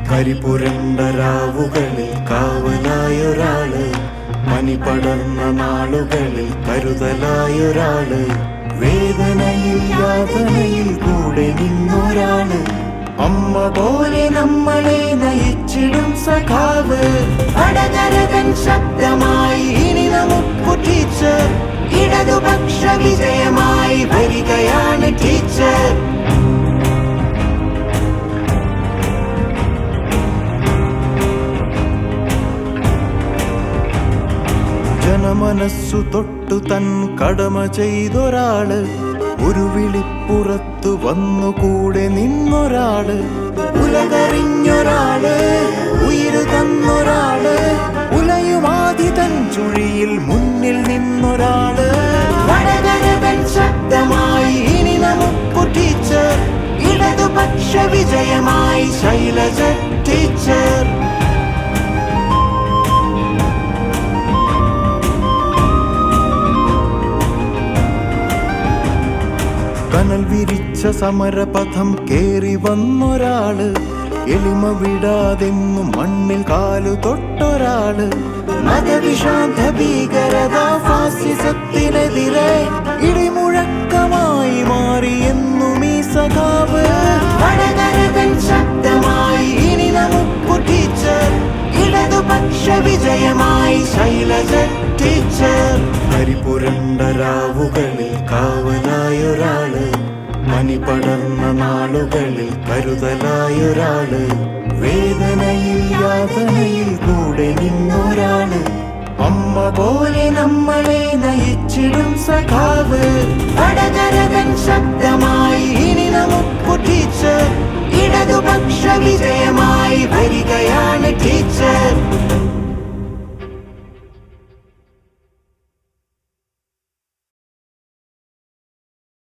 കരിപുരണ്ട രാവുകളിൽ കാവലായൊരാള്, മനി പടർന്ന നാളുകളിൽ കരുതലായൊരാള്, വേദനയിൽ യാതനയിൽ കൂടെ നിന്നൊരാള്, അമ്മ പോലെ നമ്മളെ നയിച്ചിടും സഖാവ്. അടകരകൻ ശബ്ദമായി ഇനി നമുക്കു ടീച്ചർ, ഇടതുപക്ഷ വിജയമായി വരികയാണ് ടീച്ചർ. ജനമനസ്സു തൊട്ടു തൻ കടമ ചെയ്തൊരാള്, ഒരു വിളിപ്പുറത്തു വന്നു കൂടെ നിന്നൊരാള്, ഉലകറിഞ്ഞൊരാള്, ഉയിരു തന്നൊരാള്, ഉലയുമാതി തൻ ചുഴിയിൽ മുന്നിൽ നിന്നൊരാള്. വടകരകൻ ശബ്ദമായി ഇനി നമുക്കു ടീച്ചർ, ഇടതുപക്ഷ വിജയമായി ശൈലജ ടീച്ചർ. കനൽ വിരിച്ച സമരപഥം കേറി വന്നൊരാള്, എളിമ വിടാതെന്നും മണ്ണിൽ കാലു തൊട്ടൊരാള്, മതവിഷാന്ത ഭീകരത ഫാസിസത്തിനെതിരെ ഇടിമുഴക്കമായി മാറിയെന്നും ഈ സഖാവ്. വടകരകൻ ശബ്ദമായി ഇനി നമുക്കു ടീച്ചർ, ഇടതുപക്ഷ വിജയമായി ശൈലജ ടീച്ചർ. കരിപുരണ്ട രാവുകളിൽ കാവലായൊരാള്, മനി പടർന്ന നാളുകളിൽ കരുതലായൊരാള്, വേദനയിൽ യാതനയിൽ കൂടെ നിന്നൊരാള്, അമ്മ പോലെ നമ്മളെ നയിച്ചിടും സഖാവ്. വടകരകൻ ശബ്ദമായി ഇനി നമുക്കു ടീച്ചർ, ഇടതുപക്ഷ വിജയമായി വരികയാണ് ടീച്ചർ.